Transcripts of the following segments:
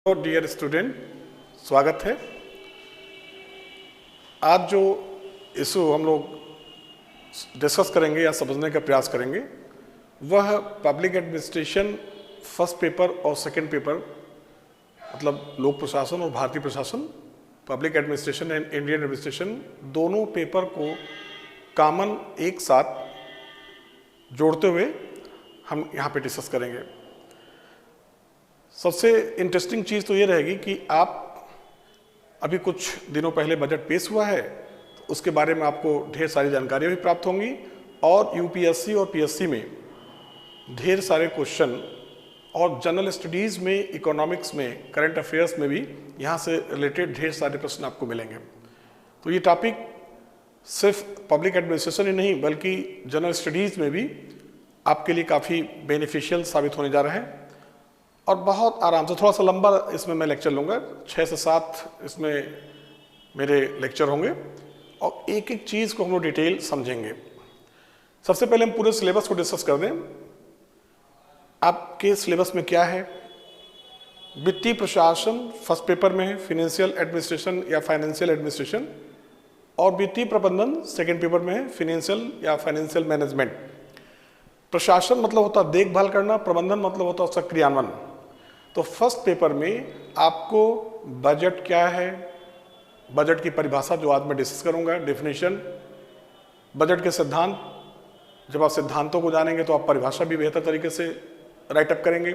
Dear student, स्वागत है। आज जो इशू हम लोग डिस्कस करेंगे या समझने का प्रयास करेंगे वह पब्लिक एडमिनिस्ट्रेशन फर्स्ट पेपर और सेकंड पेपर, मतलब लोक प्रशासन और भारतीय प्रशासन, public administration and Indian administration, दोनों पेपर को कॉमन एक साथ जोड़ते हुए हम यहाँ पे डिस्कस करेंगे। सबसे इंटरेस्टिंग चीज़ तो ये रहेगी कि आप अभी कुछ दिनों पहले बजट पेश हुआ है, तो उसके बारे में आपको ढेर सारी जानकारियाँ भी प्राप्त होंगी और यूपीएससी और पीएससी में ढेर सारे क्वेश्चन और जनरल स्टडीज़ में, इकोनॉमिक्स में, करंट अफेयर्स में भी यहाँ से रिलेटेड ढेर सारे प्रश्न आपको मिलेंगे। तो ये टॉपिक सिर्फ पब्लिक एडमिनिस्ट्रेशन ही नहीं बल्कि जनरल स्टडीज़ में भी आपके लिए काफ़ी बेनिफिशियल साबित होने जा रहा है और बहुत आराम से। थोड़ा सा लंबा इसमें मैं लेक्चर लूँगा, 6 से 7 इसमें मेरे लेक्चर होंगे और एक एक चीज़ को हम लोग डिटेल समझेंगे। सबसे पहले हम पूरे सिलेबस को डिस्कस कर दें। आपके सिलेबस में क्या है? वित्तीय प्रशासन फर्स्ट पेपर में है, फिनेंशियल एडमिनिस्ट्रेशन या फाइनेंशियल एडमिनिस्ट्रेशन, और वित्तीय प्रबंधन सेकेंड पेपर में है, फिनेंशियल या फाइनेंशियल मैनेजमेंट। प्रशासन मतलब होता है देखभाल करना, प्रबंधन मतलब होता है उसका क्रियान्वयन। तो फर्स्ट पेपर में आपको बजट क्या है, बजट की परिभाषा जो आज मैं डिस्कस करूंगा, डेफिनेशन, बजट के सिद्धांत, जब आप सिद्धांतों को जानेंगे तो आप परिभाषा भी बेहतर तरीके से राइट अप करेंगे।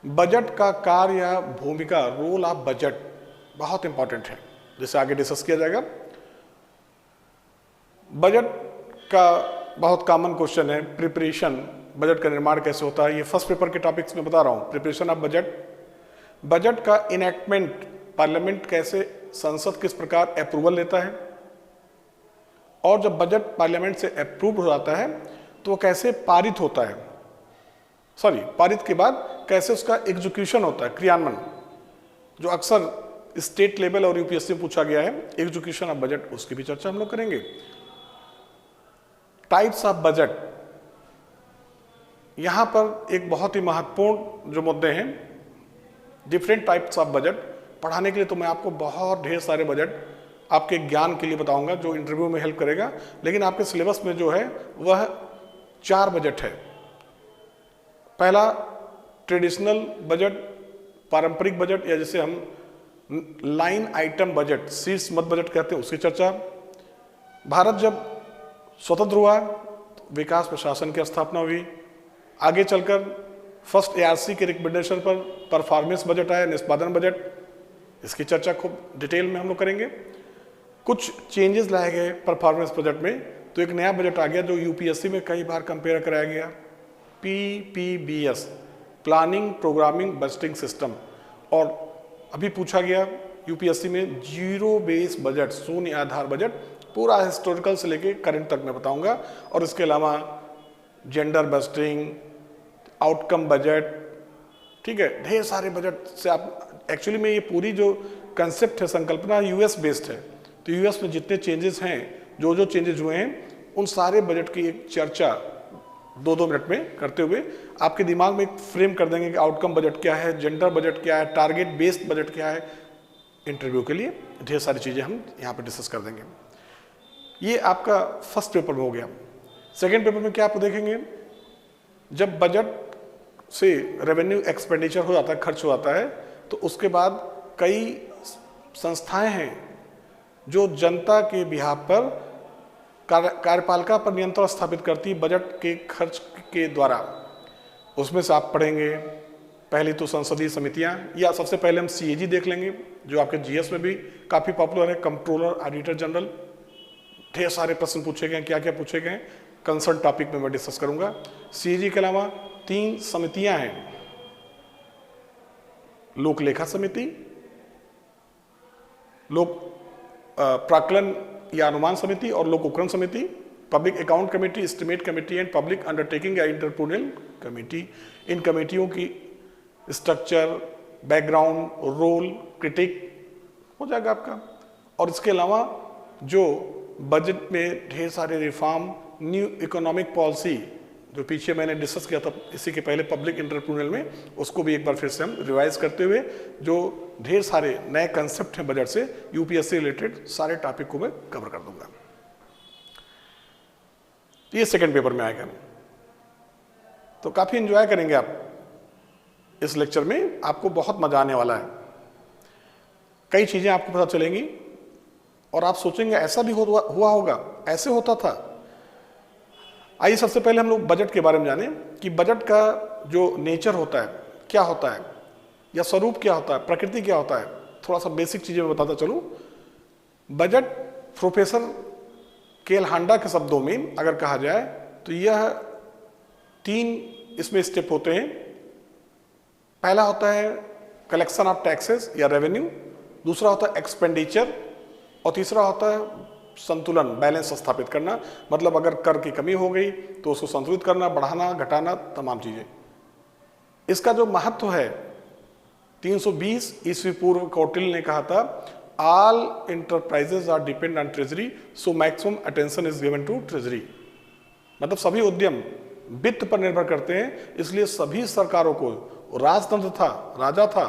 बजट का कार्य या भूमिका, रोल ऑफ बजट बहुत इंपॉर्टेंट है, जिसे आगे डिस्कस किया जाएगा। बजट का बहुत कॉमन क्वेश्चन है, प्रिपरेशन, बजट का निर्माण कैसे होता है। ये फर्स्ट पेपर के टॉपिक्स में बता रहा हूँ। प्रिपरेशन ऑफ बजट, बजट का इनैक्टमेंट, पार्लियामेंट कैसे, संसद किस प्रकार अप्रूवल लेता है, और जब बजट पार्लियामेंट से अप्रूव हो जाता है तो वो कैसे पारित होता है, पारित के बाद कैसे उसका एग्जीक्यूशन होता है, क्रियान्वयन, जो अक्सर स्टेट लेवल और यूपीएससी में पूछा गया है। एग्जीक्यूशन ऑफ बजट, उसकी भी चर्चा हम लोग करेंगे। टाइप्स ऑफ बजट, यहां पर एक बहुत ही महत्वपूर्ण जो मुद्दे हैं, डिफरेंट टाइप्स ऑफ बजट। पढ़ाने के लिए तो मैं आपको बहुत ढेर सारे बजट आपके ज्ञान के लिए बताऊंगा जो इंटरव्यू में हेल्प करेगा, लेकिन आपके सिलेबस में जो है वह 4 बजट है। पहला ट्रेडिशनल बजट, पारंपरिक बजट, या जिसे हम लाइन आइटम बजट, शीर्ष मत बजट कहते हैं, उसकी चर्चा। भारत जब स्वतंत्र हुआ तो विकास प्रशासन की स्थापना हुई। आगे चलकर फर्स्ट एआरसी के रिकमेंडेशन पर परफॉर्मेंस बजट आया, निष्पादन बजट, इसकी चर्चा खूब डिटेल में हम लोग करेंगे। कुछ चेंजेस लाए गए परफॉर्मेंस बजट में, तो एक नया बजट आ गया जो यूपीएससी में कई बार कंपेयर कराया गया, PPBS, planning programming budgeting system. और अभी पूछा गया यूपीएससी में जीरो बेस बजट, शून्य आधार बजट, पूरा हिस्टोरिकल से लेके करंट तक मैं बताऊंगा। और इसके अलावा जेंडर बजटिंग, आउटकम बजट, ठीक है, ढेर सारे बजट से आप एक्चुअली में ये पूरी जो कंसेप्ट है, संकल्पना यूएस बेस्ड है। तो यूएस में जितने चेंजेस हैं, जो जो चेंजेस हुए हैं, उन सारे बजट की एक चर्चा 2-2 मिनट में करते हुए आपके दिमाग में एक फ्रेम कर देंगे कि आउटकम बजट क्या है, जेंडर बजट क्या है, टारगेट बेस्ड बजट क्या है। इंटरव्यू के लिए ढेर सारी चीज़ें हम यहाँ पर डिस्कस कर देंगे। ये आपका फर्स्ट पेपर में हो गया। सेकेंड पेपर में क्या आप देखेंगे, जब बजट से रेवेन्यू एक्सपेंडिचर हो जाता है, खर्च हो जाता है, तो उसके बाद कई संस्थाएं हैं जो जनता के बिहाफ पर कार्यपालिका पर नियंत्रण स्थापित करती है बजट के खर्च के द्वारा। उसमें से आप पढ़ेंगे पहली तो संसदीय समितियां, या सबसे पहले हम सीएजी देख लेंगे जो आपके जीएस में भी काफ़ी पॉपुलर है, कंट्रोलर, ऑडिटर जनरल। ढेर सारे प्रश्न पूछे गए, क्या क्या पूछे गए कंसर्न टॉपिक में मैं डिस्कस करूंगा। सीएजी के अलावा 3 समितियां हैं, लोक लेखा समिति, लोक प्राक्कलन या अनुमान समिति, और लोक उपक्रम समिति, public account committee, estimate committee and public undertaking या इंटरप्रेन्योरियल कमेटी। इन कमेटियों की स्ट्रक्चर, बैकग्राउंड, रोल, क्रिटिक हो जाएगा आपका। और इसके अलावा जो बजट में ढेर सारे रिफॉर्म, न्यू इकोनॉमिक पॉलिसी, जो पीछे मैंने डिस्कस किया था इसी के पहले पब्लिक इंटरप्रेन्योरियल में, उसको भी एक बार फिर से हम रिवाइज करते हुए जो ढेर सारे नए कंसेप्ट हैं बजट से यूपीएससी रिलेटेड सारे टॉपिक को मैं कवर कर दूंगा। ये सेकंड पेपर में आएगा, तो काफ़ी एंजॉय करेंगे आप इस लेक्चर में, आपको बहुत मजा आने वाला है। कई चीज़ें आपको पता चलेंगी और आप सोचेंगे ऐसा भी हुआ होगा, ऐसे होता था। आइए सबसे पहले हम लोग बजट के बारे में जानें कि बजट का जो नेचर होता है, क्या होता है, या स्वरूप क्या होता है, प्रकृति क्या होता है। थोड़ा सा बेसिक चीज़ें मैं बताता चलूँ। बजट प्रोफेसर केएल हांडा के शब्दों में अगर कहा जाए तो यह 3 इसमें स्टेप होते हैं। पहला होता है कलेक्शन ऑफ टैक्सेस या रेवेन्यू, दूसरा होता है एक्सपेंडिचर, और तीसरा होता है संतुलन, बैलेंस स्थापित करना। मतलब अगर कर की कमी हो गई तो उसको संतुलित करना, बढ़ाना, घटाना, तमाम चीजें। इसका जो महत्व है 320 ईस्वी पूर्व कौटिल्य ने कहा था, all enterprises are depend on treasury so maximum attention is given to treasury. मतलब सभी उद्यम वित्त पर निर्भर करते हैं, इसलिए सभी सरकारों को, राजतंत्र था, राजा था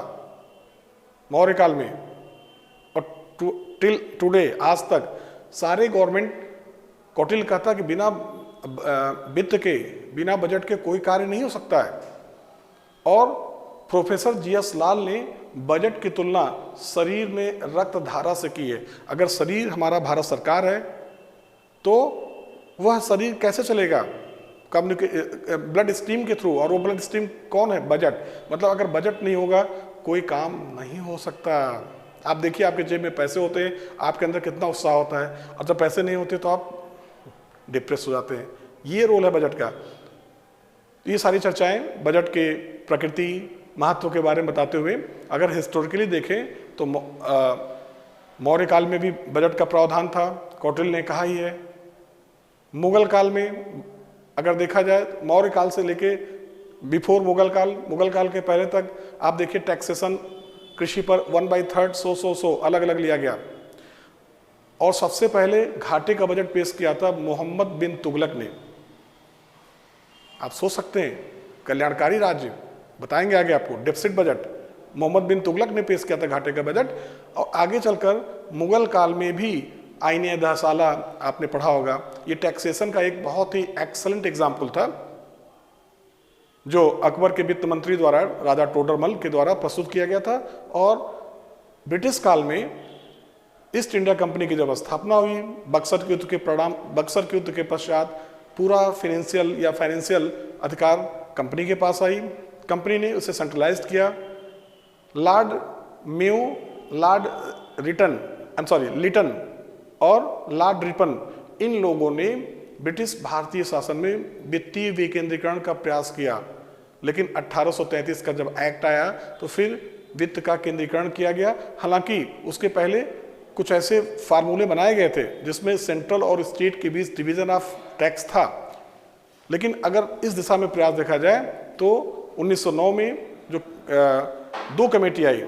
मौर्य काल में, और टिल टुडे आज तक सारे गवर्नमेंट, कौटिल्य कहता कि बिना वित्त के, बिना बजट के कोई कार्य नहीं हो सकता है। और प्रोफेसर जीएस लाल ने बजट की तुलना शरीर में रक्त धारा से की है। अगर शरीर हमारा भारत सरकार है तो वह शरीर कैसे चलेगा? ब्लड स्ट्रीम के थ्रू, और वो ब्लड स्ट्रीम कौन है? बजट। मतलब अगर बजट नहीं होगा कोई काम नहीं हो सकता। आप देखिए आपके जेब में पैसे होते हैं, आपके अंदर कितना उत्साह होता है, और जब पैसे नहीं होते तो आप डिप्रेस हो जाते हैं। ये रोल है बजट का। ये सारी चर्चाएं बजट के प्रकृति, महत्व के बारे में बताते हुए अगर हिस्टोरिकली देखें तो मौर्य काल में भी बजट का प्रावधान था, कौटिल्य ने कहा ही है। मुगल काल में अगर देखा जाए, मौर्य काल से लेके बिफोर मुगल काल के पहले तक आप देखिए टैक्सेशन कृषि पर 1/3 100 अलग अलग लिया गया। और सबसे पहले घाटे का बजट पेश किया था मोहम्मद बिन तुगलक ने। आप सोच सकते हैं, कल्याणकारी राज्य, बताएंगे आगे आपको। डेफिसिट बजट मोहम्मद बिन तुगलक ने पेश किया था, घाटे का बजट। और आगे चलकर मुगल काल में भी आईने दहसाला आपने पढ़ा होगा। ये टैक्सेशन का एक बहुत ही एक्सलेंट एग्जाम्पल था, जो अकबर के वित्त मंत्री द्वारा, राजा टोडरमल के द्वारा प्रस्तुत किया गया था। और ब्रिटिश काल में ईस्ट इंडिया कंपनी की जब स्थापना हुई, बक्सर के युद्ध के पश्चात पूरा फाइनेंशियल अधिकार कंपनी के पास आई। कंपनी ने उसे सेंट्रलाइज्ड किया। लिटन और लॉर्ड रिपन, इन लोगों ने ब्रिटिश भारतीय शासन में वित्तीय विकेंद्रीकरण का प्रयास किया। लेकिन 1833 का जब एक्ट आया तो फिर वित्त का केंद्रीकरण किया गया। हालांकि उसके पहले कुछ ऐसे फार्मूले बनाए गए थे जिसमें सेंट्रल और स्टेट के बीच डिवीजन ऑफ टैक्स था। लेकिन अगर इस दिशा में प्रयास देखा जाए तो 1909 में जो 2 कमेटी आई,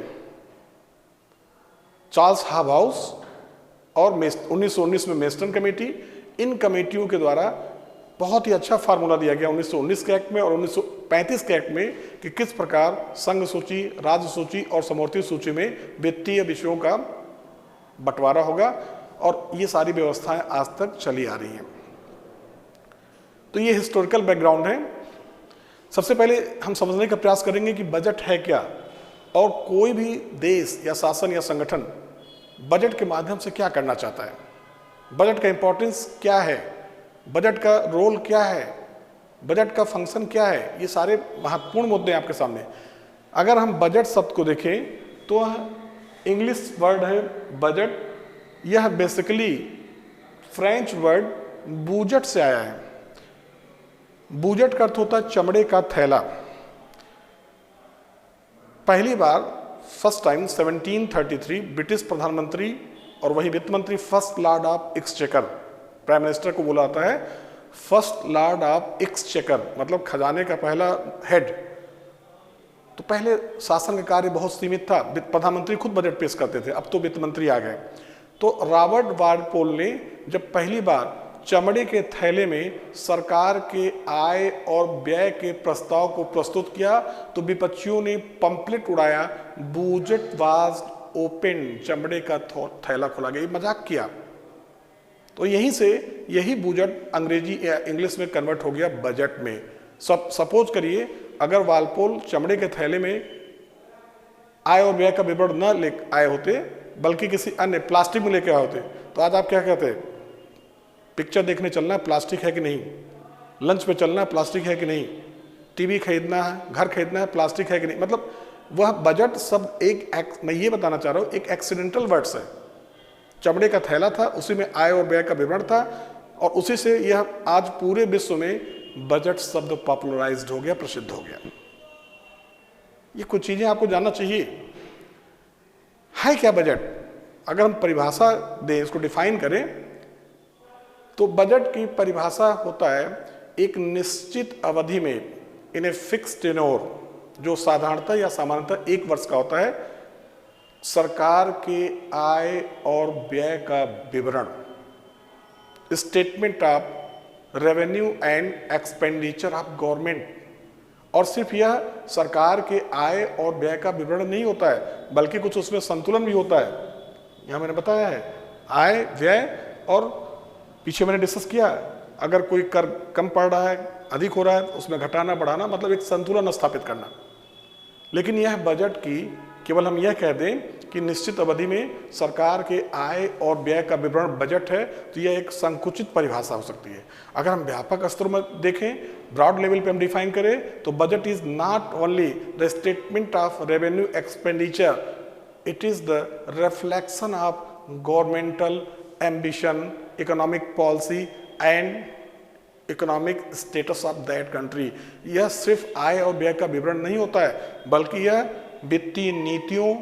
चार्ल्स हाउस और 1919 में मेस्टन कमेटी, इन कमेटियों के द्वारा बहुत ही अच्छा फार्मूला दिया गया 1919 के एक्ट में और 1935 के एक्ट में कि किस प्रकार संघ सूची, राज्य सूची और समवर्ती सूची में वित्तीय विषयों का बंटवारा होगा। और ये सारी व्यवस्थाएं आज तक चली आ रही हैं। तो ये हिस्टोरिकल बैकग्राउंड है। सबसे पहले हम समझने का प्रयास करेंगे कि बजट है क्या, और कोई भी देश या शासन या संगठन बजट के माध्यम से क्या करना चाहता है, बजट का इंपॉर्टेंस क्या है, बजट का रोल क्या है, बजट का फंक्शन क्या है। ये सारे महत्वपूर्ण मुद्दे हैं आपके सामने। अगर हम बजट शब्द को देखें तो इंग्लिश वर्ड है बजट। यह बेसिकली फ्रेंच वर्ड बूजट से आया है। बूजट का अर्थ होता है चमड़े का थैला। पहली बार फर्स्ट टाइम 1733 ब्रिटिश प्रधानमंत्री और वही वित्त मंत्री first Lord of exchequer, prime minister को बोला जाता है फर्स्ट लॉर्ड ऑफ एक्सचेकर, मतलब खजाने का पहला हेड। तो पहले शासन का कार्य बहुत सीमित था, प्रधानमंत्री खुद बजट पेश करते थे, अब तो वित्त मंत्री आ गए। तो रॉबर्ट वालपोल ने जब पहली बार चमड़े के थैले में सरकार के आय और व्यय के प्रस्ताव को प्रस्तुत किया तो विपक्षियों ने पंपलेट उड़ाया, बजट वाज ओपन, चमड़े का थैला खोला गया, मजाक किया। तो यहीं से यही बजट अंग्रेजी या इंग्लिश में कन्वर्ट हो गया बजट में। सपोज करिए अगर वालपोल चमड़े के थैले में आय और व्यय का विवरण न ले आए होते बल्कि किसी अन्य प्लास्टिक में लेके आए होते तो आज आप क्या कहते? पिक्चर देखने चलना है, प्लास्टिक है कि नहीं? लंच पे चलना है, प्लास्टिक है कि नहीं? टीवी खरीदना है, घर खरीदना है, प्लास्टिक है कि नहीं? मतलब वह बजट सब मैं ये बताना चाह रहा हूँ एक एक्सीडेंटल वर्ड्स है। चमड़े का थैला था, उसी में आय और व्यय का विवरण था और उसी से यह आज पूरे विश्व में बजट शब्द पॉपुलराइज्ड हो गया, प्रसिद्ध हो गया। ये कुछ चीजें आपको जानना चाहिए। है क्या बजट? अगर हम परिभाषा दें, इसको डिफाइन करें तो बजट की परिभाषा होता है एक निश्चित अवधि में इन ए फिक्स टेन्योर, जो साधारणतः या सामान्यतः 1 वर्ष का होता है, सरकार के आय और व्यय का विवरण, statement of revenue and expenditure of government. और सिर्फ यह सरकार के आय और व्यय का विवरण नहीं होता है बल्कि कुछ उसमें संतुलन भी होता है। यहां मैंने बताया है आय, व्यय, और पीछे मैंने डिस्कस किया अगर कोई कर कम पड़ रहा है, अधिक हो रहा है, उसमें घटाना बढ़ाना, मतलब एक संतुलन स्थापित करना। लेकिन यह बजट की केवल हम यह कह दें कि निश्चित अवधि में सरकार के आय और व्यय का विवरण बजट है तो यह एक संकुचित परिभाषा हो सकती है। अगर हम व्यापक स्तर में देखें, ब्रॉड लेवल पे हम डिफाइन करें तो budget is not only the statement of revenue expenditure, it is the reflection of governmental ambition, economic policy and economic status of that country. यह सिर्फ आय और व्यय का विवरण नहीं होता है बल्कि यह वित्तीय नीतियों,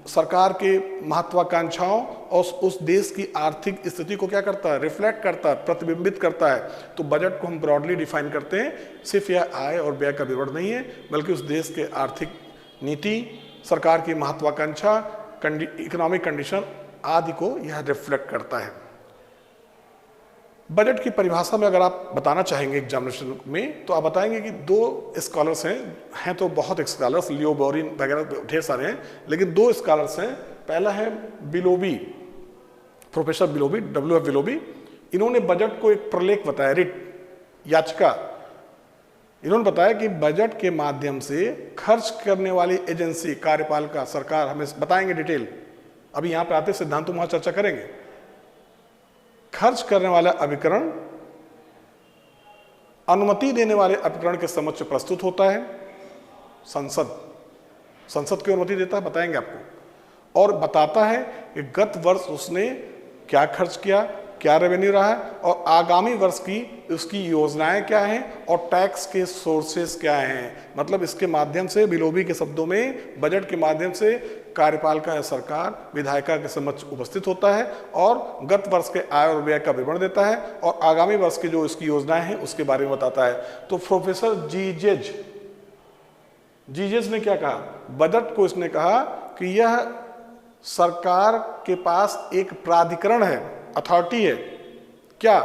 सरकार के महत्वाकांक्षाओं और उस देश की आर्थिक स्थिति को क्या करता है? रिफ्लेक्ट करता है, प्रतिबिंबित करता है। तो बजट को हम ब्रॉडली डिफाइन करते हैं, सिर्फ यह आय और व्यय का विवरण नहीं है बल्कि उस देश के आर्थिक नीति, सरकार की महत्वाकांक्षा, इकोनॉमिक कंडीशन आदि को यह रिफ्लेक्ट करता है। बजट की परिभाषा में अगर आप बताना चाहेंगे एग्जामिनेशन में तो आप बताएंगे कि 2 स्कॉलर्स हैं तो बहुत स्कॉलर्स, लियो बोरिन वगैरह ढेर सारे हैं, लेकिन 2 स्कॉलर्स हैं। पहला है बिलोबी, प्रोफेसर बिलोबी, WF बिलोबी। इन्होंने बजट को एक प्रलेख बताया, रिट, याचिका। इन्होंने बताया कि बजट के माध्यम से खर्च करने वाली एजेंसी, कार्यपालिका, सरकार, हमें बताएंगे डिटेल, अभी यहाँ पे आते सिद्धांतों में चर्चा करेंगे। खर्च करने वाला अभिकरण अनुमति देने वाले अभिकरण के समक्ष प्रस्तुत होता है, संसद की अनुमति देता है, बताएंगे आपको, और बताता है कि गत वर्ष उसने क्या खर्च किया, क्या रेवेन्यू रहा है और आगामी वर्ष की उसकी योजनाएं क्या हैं और टैक्स के सोर्सेस क्या हैं। मतलब इसके माध्यम से, बिलोबी के शब्दों में, बजट के माध्यम से कार्यपालिका या सरकार विधायिका के समक्ष उपस्थित होता है और गत वर्ष के आय और व्यय का विवरण देता है और आगामी वर्ष की जो इसकी योजनाएं हैं उसके बारे में बताता है। तो प्रोफेसर जीजेज ने क्या कहा? बजट को इसने कहा कि यह सरकार के पास एक प्राधिकरण है, अथॉरिटी है, क्या?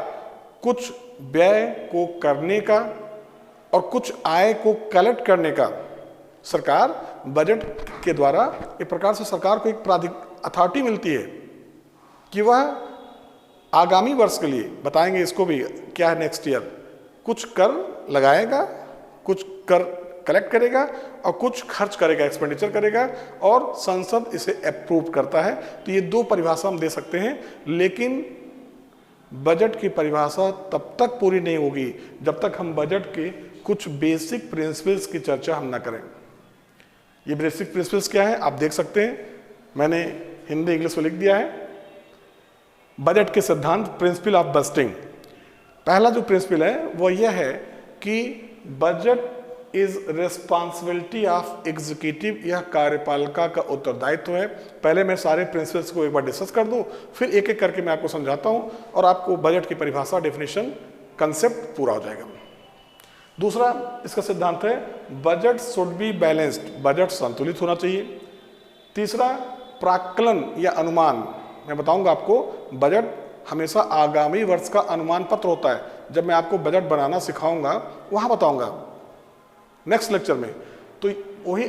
कुछ व्यय को करने का और कुछ आय को कलेक्ट करने का। सरकार बजट के द्वारा एक प्रकार से सरकार को एक अथॉरिटी मिलती है कि वह आगामी वर्ष के लिए, बताएंगे इसको भी क्या है, नेक्स्ट ईयर कुछ कर लगाएगा, कुछ कर कलेक्ट करेगा और कुछ खर्च करेगा, एक्सपेंडिचर करेगा और संसद इसे अप्रूव करता है। तो ये 2 परिभाषा हम दे सकते हैं, लेकिन बजट की परिभाषा तब तक पूरी नहीं होगी जब तक हम बजट के कुछ बेसिक प्रिंसिपल्स की चर्चा हम ना करें। ये बेसिक प्रिंसिपल्स क्या है आप देख सकते हैं, मैंने हिंदी इंग्लिश में लिख दिया है। बजट के सिद्धांत, प्रिंसिपल ऑफ बजटिंग। पहला जो प्रिंसिपल है वो यह है कि budget is responsibility of executive, यह कार्यपालिका का उत्तरदायित्व है। पहले मैं सारे प्रिंसिपल्स को एक बार डिस्कस कर दूं, फिर एक एक करके मैं आपको समझाता हूं और आपको बजट की परिभाषा, डेफिनेशन, कंसेप्ट पूरा हो जाएगा। दूसरा इसका सिद्धांत है budget should be balanced, budget संतुलित होना चाहिए। तीसरा प्राक्कलन या अनुमान, मैं बताऊंगा आपको बजट हमेशा आगामी वर्ष का अनुमान पत्र होता है। जब मैं आपको बजट बनाना सिखाऊंगा वहां बताऊंगा नेक्स्ट लेक्चर में। तो वही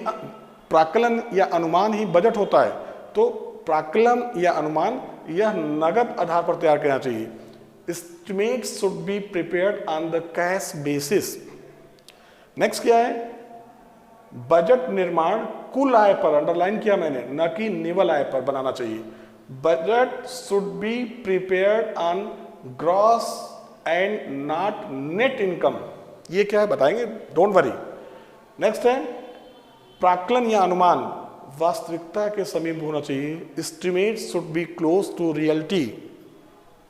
प्राक्कलन या अनुमान ही बजट होता है। तो प्राक्कलन या अनुमान यह नगद आधार पर तैयार करना चाहिए। Estimates should be prepared on the cash basis। Next क्या है, बजट निर्माण कुल आय पर, अंडरलाइन किया मैंने, न कि निवल आय पर बनाना चाहिए। Budget should be prepared on gross and not net income. ये क्या है बताएंगे, डोंट वरी। नेक्स्ट है प्राक्कलन या अनुमान वास्तविकता के समीप होना चाहिए। Estimate should be close to reality.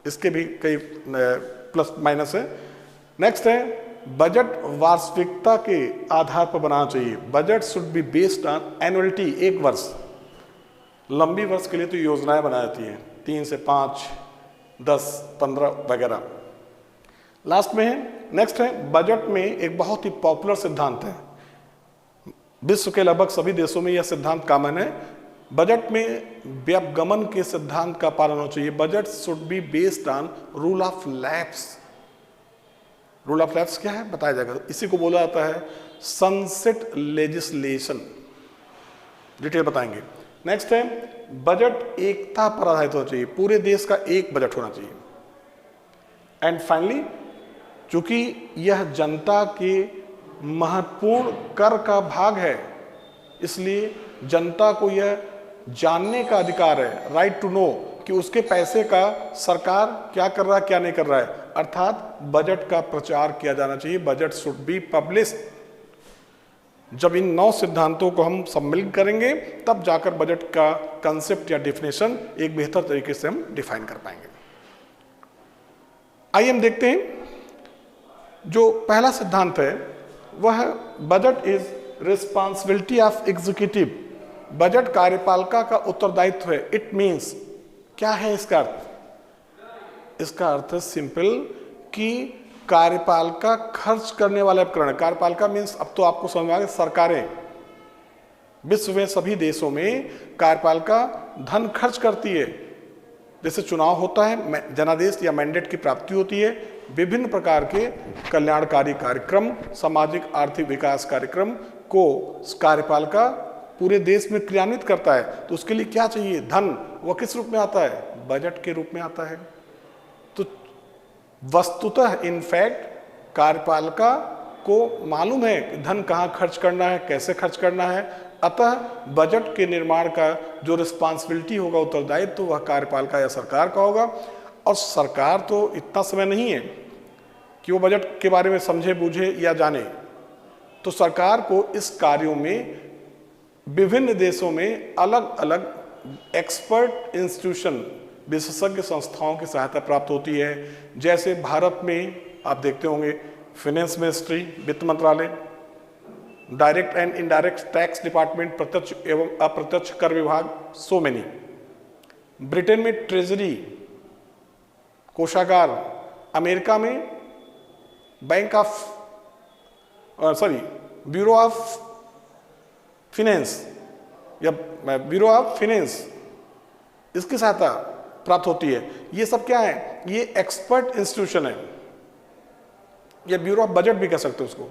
इसके भी कई प्लस माइनस है। नेक्स्ट है बजट वास्तविकता के आधार पर बनाना चाहिए। Budget should be based on annuality, एक वर्ष। लंबी वर्ष के लिए तो योजनाएं बनाई जाती हैं 3 से 5, 10, 15 वगैरह। लास्ट में है नेक्स्ट है बजट में एक बहुत ही पॉपुलर सिद्धांत है, विश्व के लगभग सभी देशों में यह सिद्धांत कॉमन है। बजट में व्यपगमन के सिद्धांत का पालन होना चाहिए। Budget should be based on rule of lapse. Rule of lapse क्या है बताया जाएगा। इसी को बोला जाता है सनसेट लेजिस्लेशन, डिटेल बताएंगे। नेक्स्ट है बजट एकता पर आधारित होना चाहिए, पूरे देश का एक बजट होना चाहिए। एंड फाइनली, चूंकि यह जनता के महत्वपूर्ण कर का भाग है, इसलिए जनता को यह जानने का अधिकार है, राइट टू नो, कि उसके पैसे का सरकार क्या कर रहा है क्या नहीं कर रहा है। अर्थात बजट का प्रचार किया जाना चाहिए। Budget should be published. जब इन 9 सिद्धांतों को हम सम्मिलित करेंगे तब जाकर बजट का कंसेप्ट या डेफिनेशन एक बेहतर तरीके से हम डिफाइन कर पाएंगे। आइए हम देखते हैं, जो पहला सिद्धांत है वह budget is responsibility of executive. Budget कार्यपालिका का उत्तरदायित्व है। इट मीन्स, क्या है इसका अर्थ? इसका अर्थ है सिंपल कि कार्यपालिका खर्च करने वाला उपकरण है। कार्यपालिका मीन्स, अब तो आपको समझ में आ गया, सरकारें। विश्व में सभी देशों में कार्यपालिका धन खर्च करती है। जैसे चुनाव होता है, जनादेश या मैंडेट की प्राप्ति होती है, विभिन्न प्रकार के कल्याणकारी कार्यक्रम, सामाजिक आर्थिक विकास कार्यक्रम को कार्यपालिका पूरे देश में क्रियान्वित करता है। तो उसके लिए क्या चाहिए? धन। वह किस रूप में आता है? बजट के रूप में आता है। तो वस्तुतः इनफैक्ट कार्यपालिका को मालूम है कि धन कहाँ खर्च करना है, कैसे खर्च करना है। अतः बजट के निर्माण का जो रिस्पॉन्सिबिलिटी होगा, उत्तरदायित्व, तो वह कार्यपालिका या सरकार का होगा। और सरकार तो इतना समय नहीं है कि वो बजट के बारे में समझे बूझे या जाने। तो सरकार को इस कार्यों में विभिन्न देशों में अलग अलग एक्सपर्ट इंस्टीट्यूशन, विशेषज्ञ संस्थाओं की सहायता प्राप्त होती है। जैसे भारत में आप देखते होंगे फाइनेंस मिनिस्ट्री, वित्त मंत्रालय, direct and indirect tax department, प्रत्यक्ष एवं अप्रत्यक्ष कर विभाग, सो मेनी। ब्रिटेन में ट्रेजरी, कोषागार। अमेरिका में ब्यूरो ऑफ फिनेंस या ब्यूरो ऑफ फिनेंस, इसकी सहायता प्राप्त होती है। ये सब क्या है? ये एक्सपर्ट इंस्टीट्यूशन है, या ब्यूरो ऑफ बजट भी कह सकते हो उसको।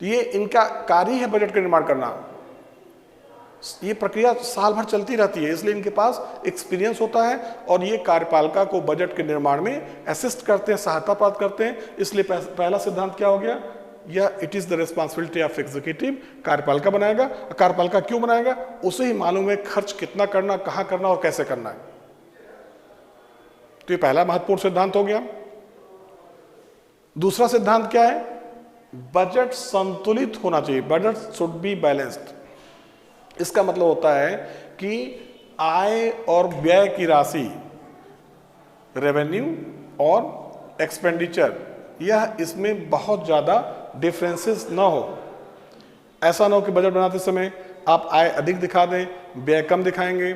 ये इनका कार्य है बजट का निर्माण करना। ये प्रक्रिया साल भर चलती रहती है, इसलिए इनके पास एक्सपीरियंस होता है और ये कार्यपालिका को बजट के निर्माण में असिस्ट करते हैं, सहायता प्राप्त करते हैं। इसलिए पहला सिद्धांत क्या हो गया? या it is the responsibility of executive. कार्यपालिका बनाएगा। कार्यपालिका क्यों बनाएगा? उसे ही मालूम है खर्च कितना करना, कहां करना और कैसे करना है। तो ये पहला महत्वपूर्ण सिद्धांत हो गया। दूसरा सिद्धांत क्या है? बजट संतुलित होना चाहिए। Budget should be balanced. इसका मतलब होता है कि आय और व्यय की राशि, रेवेन्यू और एक्सपेंडिचर, यह इसमें बहुत ज्यादा डिफरेंसेस ना हो। ऐसा ना हो कि बजट बनाते समय आप आय अधिक दिखा दें, व्यय कम दिखाएंगे,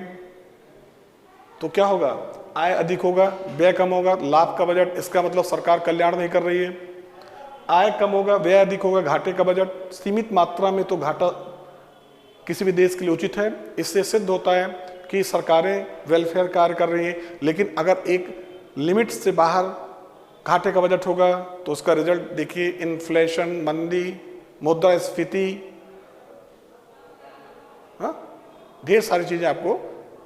तो क्या होगा? आय अधिक होगा, व्यय कम होगा, लाभ का बजट, इसका मतलब सरकार कल्याण नहीं कर रही है। आय कम होगा, व्यय अधिक होगा, घाटे का बजट। सीमित मात्रा में तो घाटा किसी भी देश के लिए उचित है। इससे सिद्ध होता है कि सरकारें वेलफेयर कार्य कर रही हैं, लेकिन अगर एक लिमिट से बाहर घाटे का बजट होगा तो उसका रिजल्ट देखिए, इन्फ्लेशन, मंदी, मुद्रास्फीति, ढेर सारी चीजें आपको,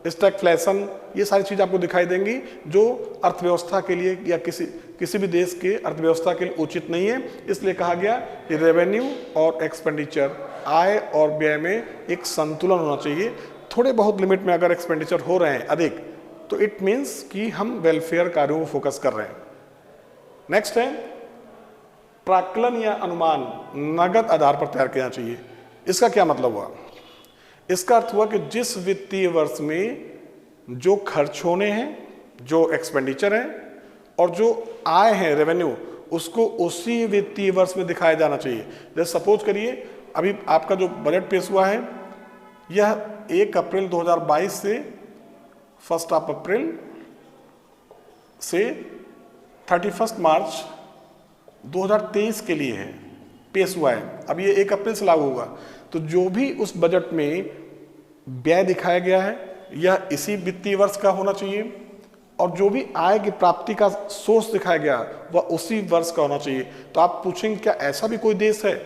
स्टैगफ्लेशन, ये सारी चीजें आपको दिखाई देंगी जो अर्थव्यवस्था के लिए या किसी भी देश के अर्थव्यवस्था के लिए उचित नहीं है। इसलिए कहा गया कि रेवेन्यू और एक्सपेंडिचर, आय और व्यय में एक संतुलन होना चाहिए। थोड़े बहुत लिमिट में अगर एक्सपेंडिचर हो रहे हैं अधिक, तो इट मीन्स कि हम वेलफेयर कार्यों को फोकस कर रहे हैं। नेक्स्ट है प्राक्कलन या अनुमान नगद आधार पर तैयार किया चाहिए। इसका क्या मतलब हुआ? इसका अर्थ हुआ कि जिस वित्तीय वर्ष में जो खर्च होने हैं, जो एक्सपेंडिचर हैं और जो आय है रेवेन्यू, उसको उसी वित्तीय वर्ष में दिखाया जाना चाहिए। जैसे सपोज करिए अभी आपका जो बजट पेश हुआ है यह 1 अप्रैल 2022 से 1 अप्रैल से 31 मार्च 2023 के लिए है, पेश हुआ है। अब ये 1 अप्रैल से लागू होगा, तो जो भी उस बजट में व्यय दिखाया गया है यह इसी वित्तीय वर्ष का होना चाहिए, और जो भी आय की प्राप्ति का सोर्स दिखाया गया वह उसी वर्ष का होना चाहिए। तो आप पूछेंगे क्या ऐसा भी कोई देश है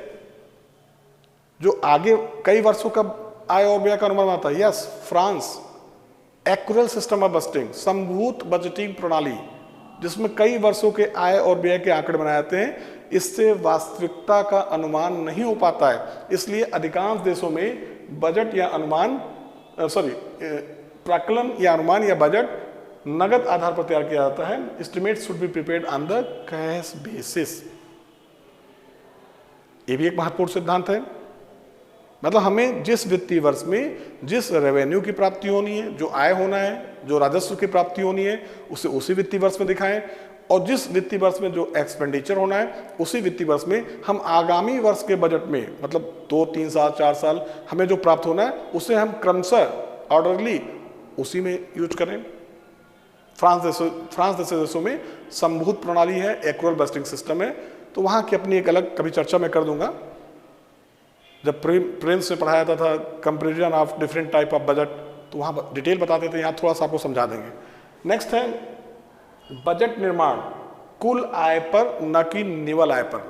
जो आगे कई वर्षों का आय और व्यय का अनुमान आता है? Yes, France. Accrual system of budgeting, समभूत बजटिंग प्रणाली, जिसमें कई वर्षों के आय और व्यय के आंकड़े बनाए जाते हैं। इससे वास्तविकता का अनुमान नहीं हो पाता है, इसलिए अधिकांश देशों में बजट या अनुमान प्राक्कलन या अनुमान या बजट नगद आधार पर तैयार किया जाता है। Estimate should be prepared on the cash basis. ये भी एक महत्वपूर्ण सिद्धांत है। मतलब हमें जिस वित्तीय वर्ष में जिस रेवेन्यू की प्राप्ति होनी है, जो आय होना है, जो राजस्व की प्राप्ति होनी है, उसे उसी वित्तीय वर्ष में दिखाएं, और जिस वित्तीय वर्ष में जो एक्सपेंडिचर होना है उसी वित्तीय वर्ष में हम आगामी वर्ष के बजट में, मतलब 2, 3 साल, 4 साल हमें जो प्राप्त होना है उसे हम क्रमशः ऑर्डरली उसी में यूज करें। फ्रांस जैसे देशों में समभूत प्रणाली है, एक्यूरेल बजटिंग सिस्टम है, तो वहाँ की अपनी एक अलग कभी चर्चा मैं कर दूंगा। जब प्रिम्स में पढ़ाया जाता था comparison of different type of budget, तो वहाँ डिटेल बताते थे, यहाँ थोड़ा सा आपको समझा देंगे। नेक्स्ट है बजट निर्माण कुल आय पर, न कि निवल आय पर।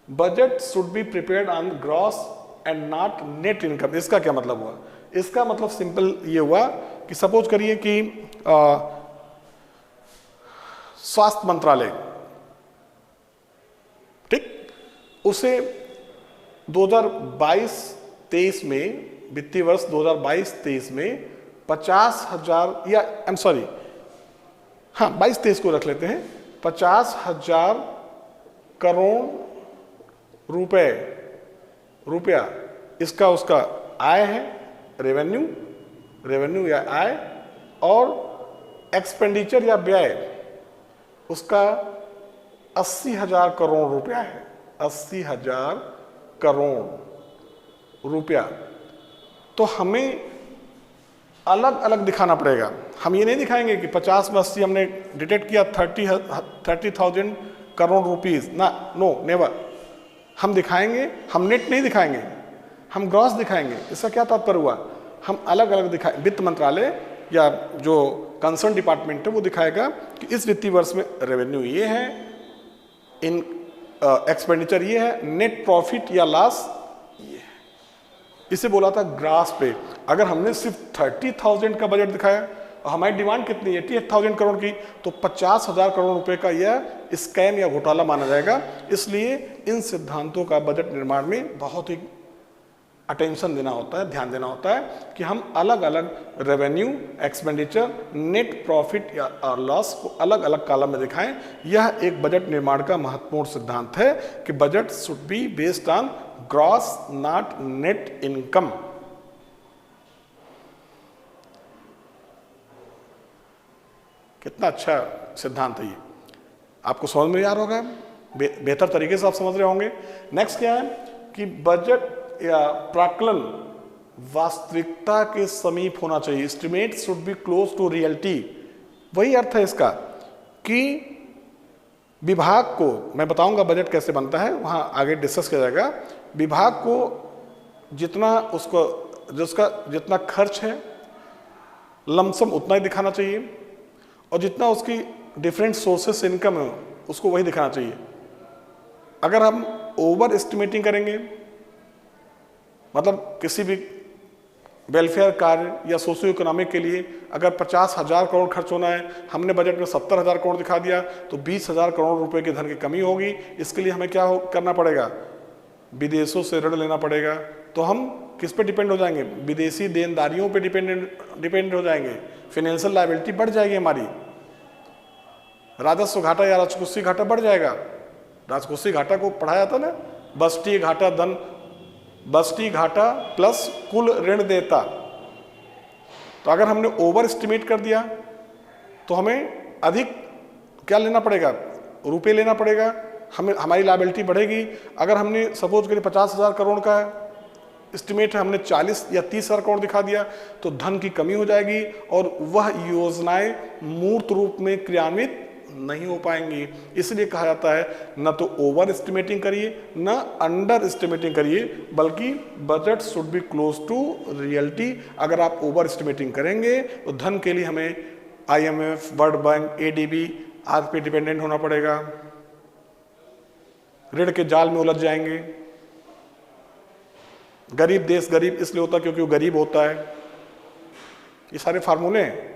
Budget should be prepared on gross and not net income. इसका क्या मतलब हुआ? इसका मतलब सिंपल ये हुआ कि सपोज करिए कि स्वास्थ्य मंत्रालय, ठीक, उसे 2022-23 में, वित्तीय वर्ष 2022-23 में 50,000 या 22-23 को रख लेते हैं, 50,000 करोड़ रुपया इसका उसका आय है, रेवेन्यू या आय, और एक्सपेंडिचर या व्यय उसका 80,000 करोड़ रुपया है, 80,000 करोड़ रुपया। तो हमें अलग अलग दिखाना पड़ेगा। हम ये नहीं दिखाएंगे कि 50 में 80 हमने डिटेक्ट किया 30,000 करोड़ रुपीज ना, नो नेवर। हम दिखाएंगे, हम नेट नहीं दिखाएंगे, हम ग्रॉस दिखाएंगे। इसका क्या तात्पर्य हुआ? हम अलग अलग दिखाए, वित्त मंत्रालय या जो कंसर्न डिपार्टमेंट है वो दिखाएगा कि इस वित्तीय वर्ष में रेवेन्यू ये है, इन एक्सपेंडिचर ये है, नेट प्रॉफिट या लॉस ये है। इसे बोला था ग्रास पे। अगर हमने सिर्फ 30,000 का बजट दिखाया और हमारी डिमांड कितनी, 88,000 करोड़ की, तो 50,000 करोड़ रुपए का यह स्कैम या घोटाला माना जाएगा। इसलिए इन सिद्धांतों का बजट निर्माण में बहुत ही अटेंशन देना होता है, ध्यान देना होता है कि हम अलग अलग रेवेन्यू, एक्सपेंडिचर, नेट प्रॉफिट या लॉस को अलग अलग कॉलम में दिखाएं। यह एक बजट निर्माण का महत्वपूर्ण सिद्धांत है कि budget should be based on gross not net income. कितना अच्छा सिद्धांत है ये, आपको समझ में आ रहा होगा, बेहतर तरीके से आप समझ रहे होंगे। नेक्स्ट क्या है कि बजट या प्राक्कलन वास्तविकता के समीप होना चाहिए। Estimate should be close to reality. वही अर्थ है इसका कि विभाग को, मैं बताऊंगा बजट कैसे बनता है, वहां आगे डिस्कस किया जाएगा। विभाग को जितना उसको जिसका जितना खर्च है लमसम उतना ही दिखाना चाहिए, और जितना उसकी डिफरेंट सोर्सेस से इनकम है उसको वही दिखाना चाहिए। अगर हम ओवर एस्टिमेटिंग करेंगे, मतलब किसी भी वेलफेयर कार्य या सोशियो इकोनॉमिक के लिए अगर 50,000 करोड़ खर्च होना है, हमने बजट में 70,000 करोड़ दिखा दिया, तो 20,000 करोड़ रुपए के धन की कमी होगी। इसके लिए हमें क्या करना पड़ेगा? विदेशों से ऋण लेना पड़ेगा। तो हम किस पे डिपेंड हो जाएंगे? विदेशी देनदारियों पे डिपेंड हो जाएंगे। फाइनेंशियल लायबिलिटी बढ़ जाएगी हमारी, राजस्व घाटा या राजकोषीय घाटा बढ़ जाएगा। राजकोषीय घाटा को पढ़ाया था ना, बस्ती घाटा धन, बस्ती घाटा प्लस कुल ऋण देता। तो अगर हमने ओवर एस्टिमेट कर दिया तो हमें अधिक क्या लेना पड़ेगा? रुपए लेना पड़ेगा, हमें हमारी लायबिलिटी बढ़ेगी। अगर हमने सपोज करिए 50,000 करोड़ का एस्टिमेट है, हमने 40 या 30,000 करोड़ दिखा दिया, तो धन की कमी हो जाएगी और वह योजनाएं मूर्त रूप में क्रियान्वित नहीं हो पाएंगी। इसलिए कहा जाता है न तो ओवर एस्टिमेटिंग करिए न अंडर एस्टिमेटिंग करिए, बल्कि budget should be close to reality. अगर आप ओवर एस्टिमेटिंग करेंगे तो धन के लिए हमें IMF, वर्ल्ड बैंक, ADB आदि पे डिपेंडेंट होना पड़ेगा, ऋण के जाल में उलझ जाएंगे। गरीब देश गरीब इसलिए होता क्योंकि वो गरीब होता है। ये सारे फार्मूले हैं,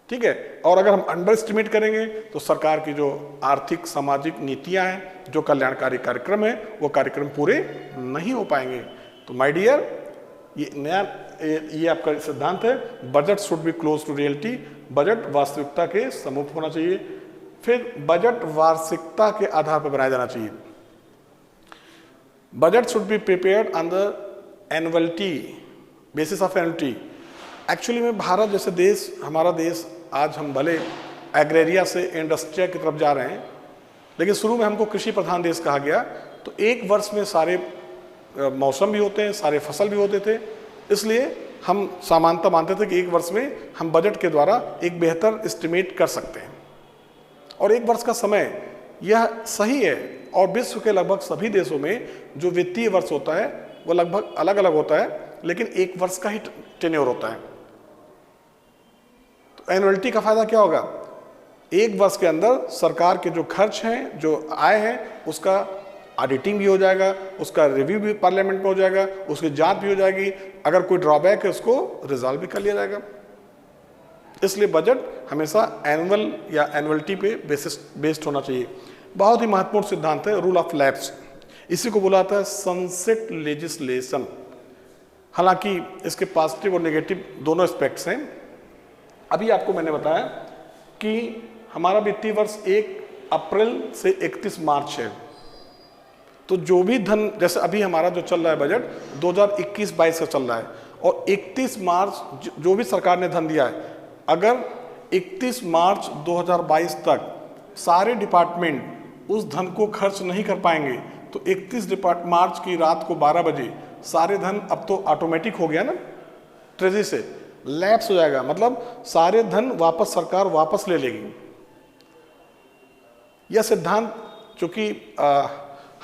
ठीक है। और अगर हम अंडर एस्टिमेट करेंगे तो सरकार की जो आर्थिक सामाजिक नीतियां हैं, जो कल्याणकारी कार्यक्रम है, वो कार्यक्रम पूरे नहीं हो पाएंगे। तो माय डियर, ये आपका सिद्धांत है, budget should be close to reality. Budget वास्तविकता के सम्मुख होना चाहिए। फिर बजट वार्षिकता के आधार पर बनाया जाना चाहिए। Budget should be prepared on the annuality, basis of annuality. Actually में भारत जैसे देश, हमारा देश, आज हम भले एग्रेरिया से इंडस्ट्रिया की तरफ जा रहे हैं, लेकिन शुरू में हमको कृषि प्रधान देश कहा गया। तो एक वर्ष में सारे मौसम भी होते हैं, सारे फसल भी होते थे, इसलिए हम सामान्यता मानते थे कि एक वर्ष में हम बजट के द्वारा एक बेहतर एस्टिमेट कर सकते हैं। और एक वर्ष का समय यह सही है, और विश्व के लगभग सभी देशों में जो वित्तीय वर्ष होता है वो लगभग अलग अलग होता है, लेकिन एक वर्ष का ही टेन्योर होता है। तो एनुअलिटी का फायदा क्या होगा? एक वर्ष के अंदर सरकार के जो खर्च हैं, जो आय हैं, उसका ऑडिटिंग भी हो जाएगा, उसका रिव्यू भी पार्लियामेंट में हो जाएगा, उसकी जांच भी हो जाएगी, अगर कोई ड्रॉबैक है उसको रिजॉल्व भी कर लिया जाएगा। इसलिए बजट हमेशा एनुअल या एनुअलिटी पे बेस्ड होना चाहिए। बहुत ही महत्वपूर्ण सिद्धांत है रूल ऑफ लैप्स, इसी को बोला जाता है सनसेट लेजिस्लेशन। हालांकि इसके पॉजिटिव और नेगेटिव दोनों एस्पेक्ट्स हैं। अभी आपको मैंने बताया कि हमारा वित्तीय वर्ष 1 अप्रैल से 31 मार्च है। तो जो भी धन, जैसे अभी हमारा जो चल रहा है बजट 2021-22 का चल रहा है, और 31 मार्च जो भी सरकार ने धन दिया है, अगर 31 मार्च 2022 तक सारे डिपार्टमेंट उस धन को खर्च नहीं कर पाएंगे, तो 31 मार्च की रात को 12 बजे सारे धन, अब तो ऑटोमेटिक हो गया ना, ट्रेजरी से लैप्स हो जाएगा, मतलब सारे धन वापस सरकार वापस ले लेगी। यह सिद्धांत चूंकि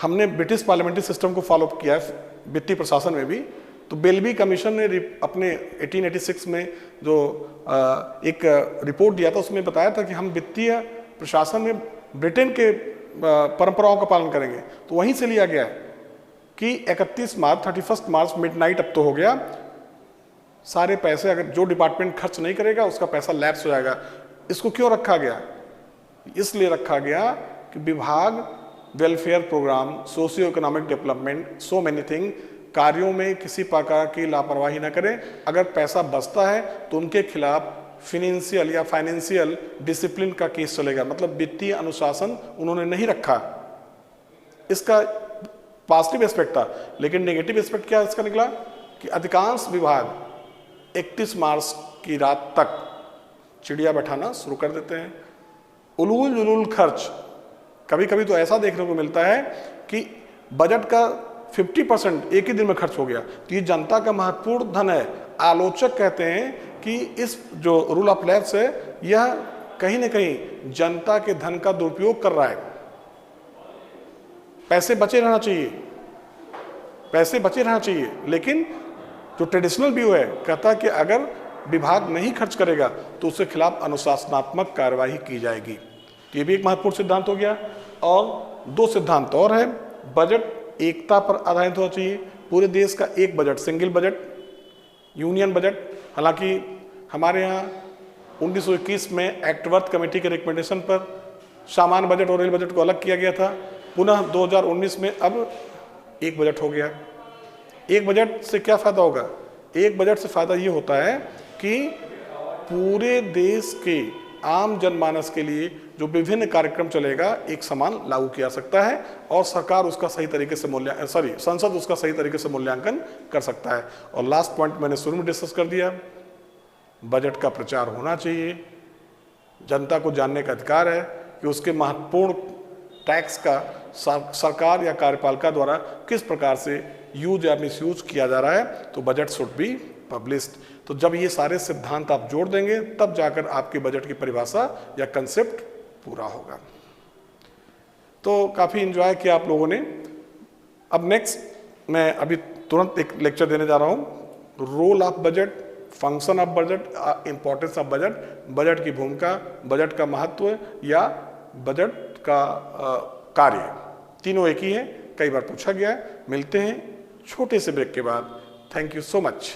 हमने ब्रिटिश पार्लियामेंट्री सिस्टम को फॉलो किया है वित्तीय प्रशासन में भी, तो बेल्बी कमीशन ने अपने 1886 में जो एक रिपोर्ट दिया था, उसमें बताया था कि हम वित्तीय प्रशासन में ब्रिटेन के परंपराओं का पालन करेंगे। तो वहीं से लिया गया है कि 31 मार्च मिडनाइट, अब तो हो गया, सारे पैसे अगर जो डिपार्टमेंट खर्च नहीं करेगा उसका पैसा लैप्स हो जाएगा। इसको क्यों रखा गया? इसलिए रखा गया कि विभाग welfare programme, socio economic development, so many thing कार्यों में किसी प्रकार की लापरवाही न करें। अगर पैसा बचता है तो उनके खिलाफ फिनेंशियल या फाइनेंशियल डिसिप्लिन का केस चलेगा, मतलब वित्तीय अनुशासन उन्होंने नहीं रखा। इसका पॉजिटिव एस्पेक्ट था, लेकिन नेगेटिव एस्पेक्ट क्या इसका निकला कि अधिकांश विभाग 31 मार्च की रात तक चिड़िया बैठाना शुरू कर देते हैं। उलूल जुलूल खर्च, कभी कभी तो ऐसा देखने को मिलता है कि बजट का 50% एक ही दिन में खर्च हो गया। तो ये जनता का महत्वपूर्ण धन है। आलोचक कहते हैं कि इस जो रूल ऑफ लैप्स है, यह कहीं ना कहीं जनता के धन का दुरुपयोग कर रहा है। पैसे बचे रहना चाहिए, पैसे बचे रहना चाहिए, लेकिन जो ट्रेडिशनल व्यू है कहता है कि अगर विभाग नहीं खर्च करेगा तो उसके खिलाफ अनुशासनात्मक कार्यवाही की जाएगी। तो ये भी एक महत्वपूर्ण सिद्धांत हो गया। और दो सिद्धांत और है, बजट एकता पर आधारित होना चाहिए, पूरे देश का एक budget, single budget, union budget. हालांकि हमारे यहाँ 1921 में एक्ट वर्थ कमेटी के रिकमेंडेशन पर सामान्य बजट और रेल बजट को अलग किया गया था। पुनः 2019 में अब एक बजट हो गया। एक बजट से क्या फायदा होगा? एक बजट से फायदा ये होता है कि पूरे देश के आम जनमानस के लिए जो विभिन्न कार्यक्रम चलेगा एक समान लागू किया सकता है और सरकार उसका सही तरीके से संसद उसका सही तरीके से मूल्यांकन कर सकता है। और लास्ट पॉइंट मैंने शुरू में डिस्कस कर दिया, बजट का प्रचार होना चाहिए। जनता को जानने का अधिकार है कि उसके महत्वपूर्ण टैक्स का सरकार या कार्यपालिका द्वारा किस प्रकार से यूज या मिसयूज किया जा रहा है। तो बजट शुड बी पब्लिश्ड। तो जब ये सारे सिद्धांत आप जोड़ देंगे तब जाकर आपके बजट की परिभाषा या कंसेप्ट पूरा होगा। तो काफ़ी एंजॉय किया आप लोगों ने। अब नेक्स्ट मैं अभी तुरंत एक लेक्चर देने जा रहा हूँ, role of budget, function of budget, importance of budget, budget की भूमिका, बजट का महत्व या बजट का कार्य, तीनों एक ही है, कई बार पूछा गया है। मिलते हैं छोटे से ब्रेक के बाद। Thank you so much.